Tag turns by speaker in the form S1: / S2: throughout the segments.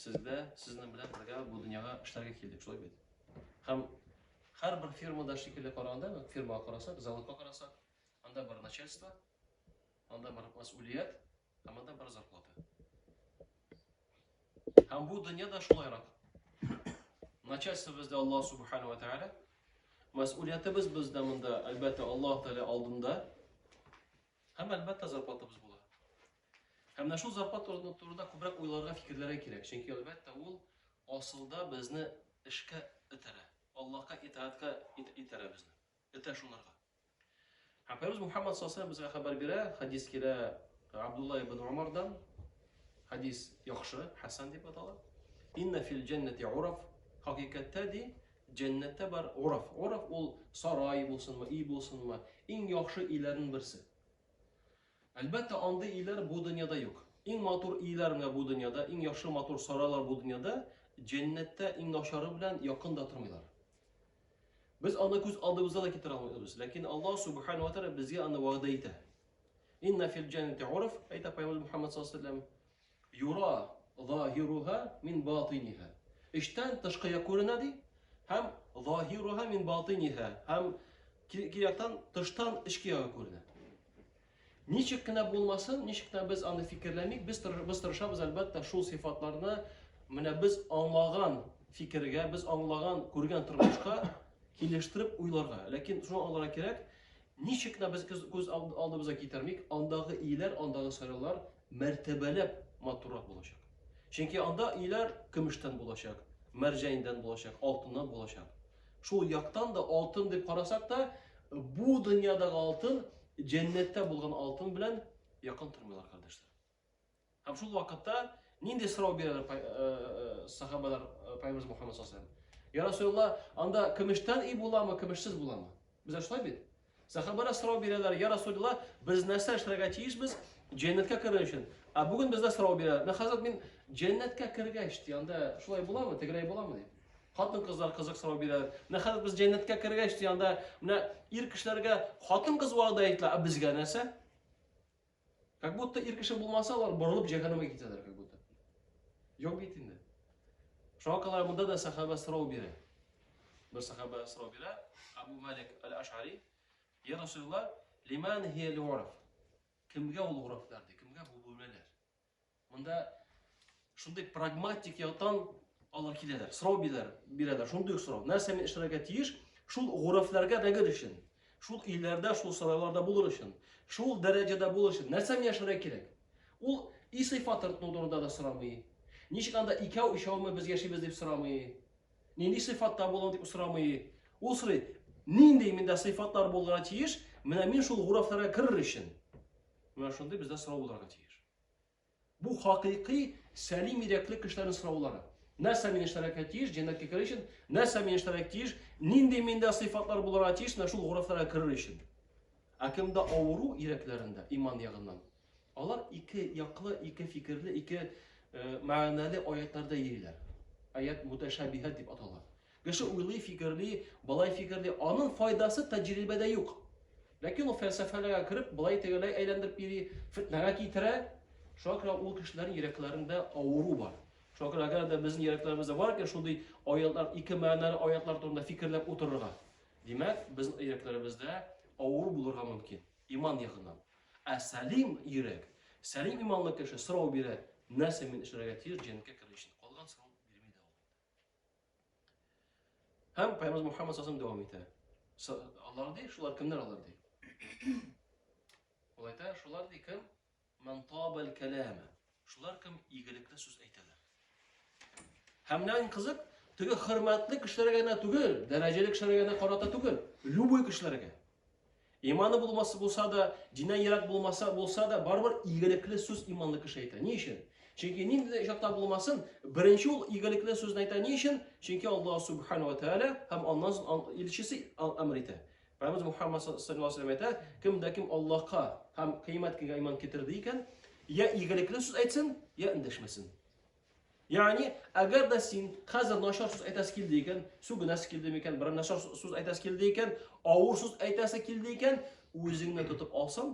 S1: sizni bilan birga bu dunyoga ishlarga keldik, shulay bit. Ham har bir firmada shekilli qaraganda, firmaga qarasak, zavodga qarasak, anda bir начальство, anda bir mas'uliyat, hamda bir zarplata. Ham bu dunyoda shulayroq. Начальство bizda Alloh subhanahu va taala, mas'uliyatimiz bizda bunda albatta Alloh taolo oldinda, ham albatta zarplatimiz bo'ladi. Hamda shu zarplat to'g'risida ko'proq o'ylarga, fikrlarga kerak. Chunki albatta u aslida bizni ishga itara, Allohga itoatga itara bizni. Ita shularga. Payg'ambar Muhammad sollallohu alayhi vasallam bizga xabar beradi, hadis kela Abdullah ibn Umardan, hadis yaxshi, hasan deb ataladi. Inna fil jannati uraf, haqiqatda jannatda bir uraf. Uraf ol saroy bo'lsinmi, uy bo'lsinmi, eng yaxshi uylarning birisi. Albatta anda uylar bu dunyoda yo'q. Eng motor uylar bu dunyoda, eng yaxshi motor saroylar bu dunyoda jannatda eng noshari bilan yaqinda turmaylar. Biz uni ko'z oldimizda da keltira olmaymiz, lekin Alloh subhanahu va taolo bizga uni va'da etadi. Inna fil jannati uraf, ayta Payg'ambar Muhammad sallallohu alayhi vasallam, yura zahiruha min batiniha. İşten tashqiga ko'rinadi, ham zahiruha min batiniha, ham kiyakdan tashdan ichkiga ko'rinadi. Nechikina bo'lmasin, nechikina biz uni fikrlamaylik, biz tirishamiz albatta shu sifatlarni mana biz anglagan fikrga, biz anglagan, ko'rgan turmushga kelishtirib o'ylarga. Lekin shuni anglash kerak, nechikina biz ko'z oldimizga keltirmaylik, ondagi iylar, ondagi saroylar martabalab motorroq bo'lacak. Chunki onda iylar kumushdan bo'lacak, marjandan bo'lacak, oltindan bo'lacak. Shu yoqdan da oltin deb qarasak da, bu dunyodagi oltin jannatda bo'lgan oltin bilan yaqin turmaylar qardoshlar. Ham shu vaqtda ninde so'rov beradilar sahobalar Payg'ambar Muhammad sollallohu alayhi vasallam. Ya Rasululloh, anda kumushdan uy bo'ladimi, kumushsiz bo'ladimi? Biz shunday bit. Sahobalar so'rov beradilar, ya Rasululloh, biz narsa ishtirok etishimiz jannatga kirish uchun. Bugun bizda so'rov beradi. Nahazat men jannatga kirgach, anda shulay bo'ladimi, tegray bo'ladimi deb. Xotin qizlar qiziq so'rov beradi. Nahazat biz jannatga kirgach, anda mana er kishilarga xotin qiz va'da aytlar, bizga narsa? Как будто er kishi bo'lmasa, ular burilib jahannamga ketadilar, как будto. Yo'q bitindi. Shoqalar bunda da sahaba so'rov beradi. Bir sahaba so'rov beradi, Abu Malik al-Ash'ari, ya Rasululloh, liman hiya al-uraf? Kimga ul uraflar deydi, kimga bu bo'lmalar? Bunda shunday pragmatik yoqdan olib keladilar, so'rov beradilar, shunday so'rov. Narsa men ishtirok etish, shu uraflarga rag'irishsin. Shu illarda, shu saroylarda bo'lishsin. Shu darajada bo'lishsin. Narsa men ishtirok kerak. U sifatlar to'g'risida da so'ramay. Nechqanda ikov biz yashaymiz deb so'ramay. Nendek sifatda bo'ladi deb so'ramay. U so'raydi, nendek menda sifatlar bo'lgani tiyish, mana men shu uraflarga kirishsin. Mana shunda bizda so'rovlarga tiyish. Bu haqiqiy salim yurakli kishilarning so'rovlari. Narsa men ishtirok etish, jannatga kirish, narsa men ishtirok etish, nendek menda sifatlar bo'lgani tiyish, mana shu uraflarga kirishsin. Akimda avuru yuraklarida iymon yig'indan. Ular ikki yoqli, ikki fikrli, ikki ma'nali oyatlarda yerilar. Ayat mutashabihat deb ataladi. Kishi o'yli fikrli, balay fikrli, onun foydasi tajribada yo'q. Lekin o felsefelerge kirib, bulay tegelay aylandirib biri fitnaga keltira, shokra u kishilarning yuraklarida avuru bor. Shokra agar da bizning yuraklarımızda var ki shunday oyatlar, ikki ma'noli oyatlar to'g'risida fikrlab o'tirishga. Demak, bizning yuraklarimizda avuru bo'lirga mumkin. Iymon yig'indan. Salim yurak, salim iymonli kishi so'rov beradi, narsa men ishtirok etish, jannatga kirishni. Qolgan so'rov bermaydi Alloh. Ham Payg'ambar Muhammad sollallohu alayhi vasallam davom etadi. Alloh deydi, shular kimlar Alloh deydi? Olayta shular kim? Man tabal kalama. Shular kim iyilikli so'z aytadilar. Hamdan qiziq, tugi hurmatli kishilarga tugul, darajali kishilarga qarata tugul, luboy kishilarga. Iymoni bo'lsa-da, dinan yiroq bo'lsa-da, baribir iyilikli so'z iymonli kishi aytadi. Ne uchun? Chunki nima ishaqda bo'lmasin, birinchi ul iyilikli so'zni aytadi. Ne uchun? Chunki Alloh subhanahu va taolo ham ondan elchisi amr etadi. Payg'ambar Muhammad sallallohu alayhi vasallam aytadi, kimda kim Allohga ham qiyomatga iymon keltirdi ekan, ya iyilikli so'z aytsin, ya indashmasin. Ya'ni agar da sen hozir noshor so'z aytasi keldi ekan, sugunasi keldi ekan, bir noshor so'z aytasi keldi ekan, og'ir so'z aytasi keldi ekan, o'zingni tutib olsam,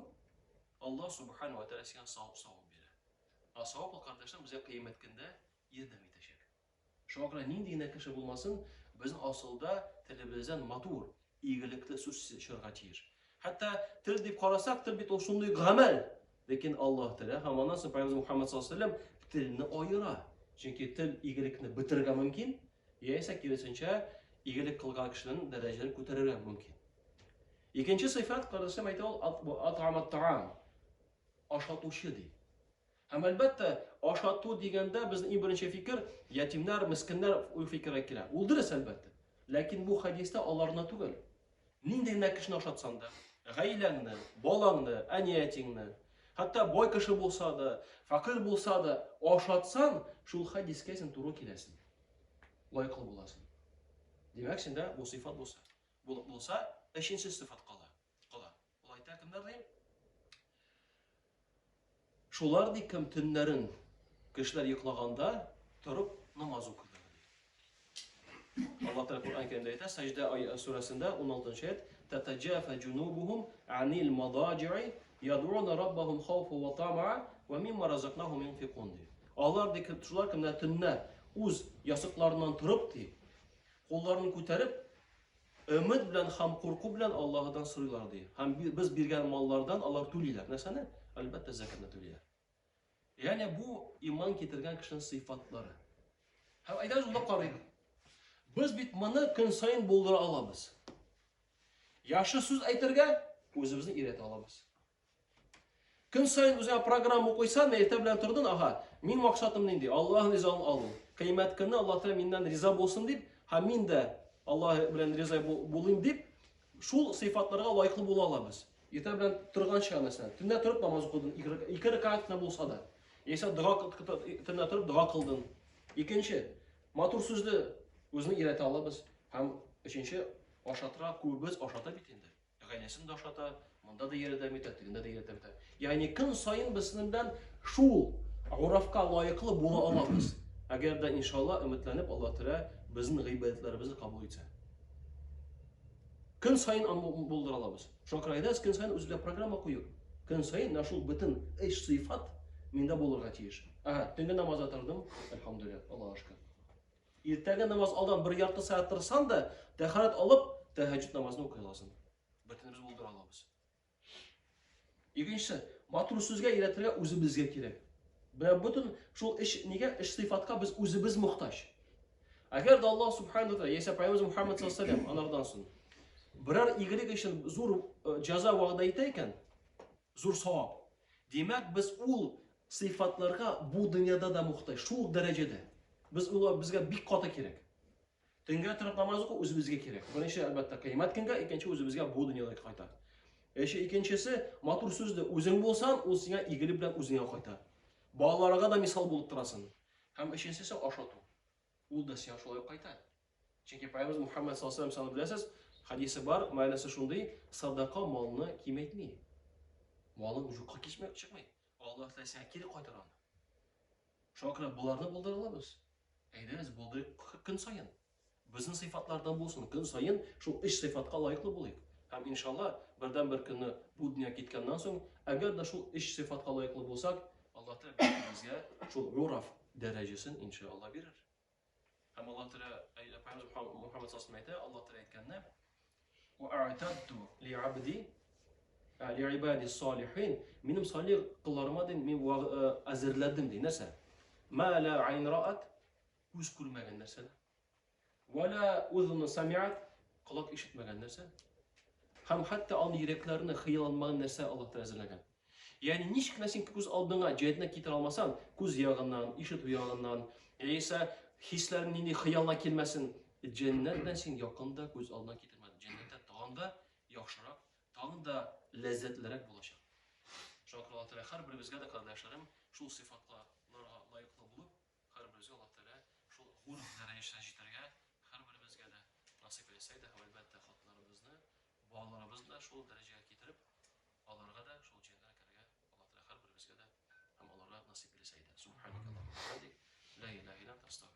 S1: Alloh subhanahu va taolo senga savob beradi. Savob qardoshlar bizga qiyomat kunida yordam etadi. Шуңа күрә нинди генә кеше булмасын, безнең асылда телебездән матур, игелекле сүз чыгарга тиеш. Хәтта тел дип карасак, тел бит ул шундый гамәл. Ләкин Аллаһ Тәгалә һәм аннан соң Пәйгамбер Мөхәммәд саллаллаһу алейһи ва сәлләм телне аера. Чөнки тел игелекне бетерергә мөмкин, яисә киресенчә игелек кылган кешенең дәрәҗәсен күтәрергә мөмкин. Икенче сыйфат карасам әйтә ул ат'амат таам. Ашатучы ди. Һәм әлбәттә, ашату дигәндә безнең иң беренче фикер ятимнәр, мискиннәр уй фикергә килә. Ул дөрес әлбәттә. Ләкин бу хадистә аларны түгел. Нинди генә кешене ашатсаң да, гаиләңне, балаңны, әниятеңне, хәтта бай кеше булса да, фақир булса да, ашатсаң, шул хадискә син туры киләсең. Лайыклы буласың. Димәк, синдә бу сыйфат булса, өченче сыйфат кала. Ул әйтә кемнәр ди? Шулар ди кем төннәрен кешеләр йоклаганда торып намаз укыйлар ди. Аллаһ Тәгалә Кур'ан Кәримдә әйтә, Сәҗдә сүрәсендә 16-нчы аят: "Татаҗафа җунубухум анил мадаҗи'i яд'уна раббахум хауфан ва тама'a ва мимма разакнахум юнфиқун" ди. Алар ди шулар кемнәр төннә үз ясыкларыннан торып ди, кулларын күтәреп, өмет белән һәм курку белән Аллаһыдан сорыйлар ди. Һәм без биргән маллардан алар түлиләр. Нәрсәне? Әлбәттә закатны түлиләр. Ягъни бу иман китергән кешенең сыйфатлары. Һәм әйдәгез уйлап карыйк. Без бит моны көн сайын булдыра алабыз. Яхшы сүз әйтергә үзебезне өйрәтә алабыз. Көн сайын үзеңә программа куйсаң, иртә белән тордың, ага, мин максатым нинди? Аллаһның ризалыгын алу. Кыямәт көне Аллаһ Тәгалә миннән риза булсын дип, һәм мин дә Аллаһ белән риза булыйм дип, шул сыйфатларга лайыклы була алабыз. Иртә белән торганча мәсәлән, төнлә торып намаз укыдың, 2 рәкәгатьне булса да, яисә төнлә торып дуга кылдың. Икенче, матур сүзле үзне өйрәтә алабыз. Һәм өченче, ашатырга күбез ашата бит инде. Гаиләсен дә ашата, монда да ярдәм итә, тегендә дә ярдәм итә. Ягъни көн сайын безнең белән шул урафка лайыклы була алабыз. Әгәр дә иншалла өметләнеп Аллаһ Тәгалә безнең гыйбадәтләребезне кабул итсә. Көн сайын булдыра алабыз. Шуңа күрә әйдәгез көн сайын үзебезгә программа куйыйк. Көн сайын шул бөтен 3 сыйфат миндә булырга тиеш. Төнге намазга тордым, әлхәмдүлилләh, Аллаһка шөкер. Иртәгә намаз алдан 1 ярты сәгать торсаң да, тәһарәт алып, тәһәҗҗүд намазын укый аласың. Бөтенебез булдыра алабыз. Икенчесе, матур сүзгә өйрәтергә үзебезгә кирәк. Бөтен шул нигә 3 сыйфатка без үзебез мохтаҗ. Әгәр дә Аллаһ Субханаһу ва Тәгалә, яисә Пәйгамбер Мөхәммәд саллаллаһу алейһи ва сәлләм анардан соң берәр игелек өчен зур җәза вәгъдә итә икән, зур савап. Димәк, без ул сыйфатларга бу дөньяда да мохтаҗ, шул дәрәҗәдә. Безгә бик каты кирәк. Төнгә торып намаз укый үзебезгә кирәк. Беренче әлбәттә кыямәт көнгә, икенче үзебезгә бу дөньяда кайта. Икенчесе, матур сүзле үзең булсаң, ул сиңа игелек белән үзеңә кайта. Балаларга да мисал булып торасың. Һәм өченчесе ашату. Ул да сиңа шулай кайта. Чөнки Пәйгамбер Мөхәммәд саллаллаһу алейһи ва сәлләм беләсез, хадисе бар, мәгънәсе шундый: садака малны кимәйтми. Малың юкка чыкмый. Аллаһ Тәгалә сиңа кире кайтарган. Шуңа күрә буларны булдыра алабыз. Әйдәгез, булдырыйк көн сайын. Безнең сыйфатлардан булсын, көн сайын шул 3 сыйфатка лайыклы булыйк. Һәм иншалла, бердән-бер көнне бу дөнья киткәннән соң, әгәр дә шул 3 сыйфатка лайыклы булсак, Аллаһ Тәгалә безгә шул ураф дәрәҗәсен иншалла бирер. Һәм Аллаһ Тәгалә Пәйгамбер Мөхәммәд саллаллаһу алейһи ва сәлләм әйтә, Аллаһ Тәгалә әйткәндә: "Ва а'тадту ли'абди ли'ибади салихин", минем салих кулларыма дин мин әзерләдем ди. Нәрсә? Ма ла айн рa'ат, күз күрмәгән нәрсә. Ва ла уҙун сами'ат, колак ишетмәгән нәрсә. Һәм хәтта аны йөрәкләренә хыялламаган нәрсә Аллаһ Тәгалә әзерләгән. Ягъни ничек син күз алдыңа җәннәт китерә алмасаң, күз ягыннан, ишетү ягыннан, яисә хисләрен нинди хыялына килмәсен, җәннәттән син якында күз алдына китермәдең. Җәннәттә тагын да яхшырак, тагын да ләззәтлерәк булачак. Шуңа күрә Аллаһ Тәгалә һәрберебезгә дә кардәшләрем шул сыйфатларга лайыклы булып, һәрберебезгә Аллаһ Тәгалә шул хур дәрәҗәсенә җитәргә һәрберебезгә дә насыйп итсә дә, әлбәттә хатларыбызны, балаларыбызны шул дәрәҗәгә китереп, аларга да шул җәннәткә кергә Аллаһ Тәгалә һәрберебезгә дә һәм аларга насыйп итсә дә. Субханаллаһи ва бихамдиһи, ла илаһа илля анта,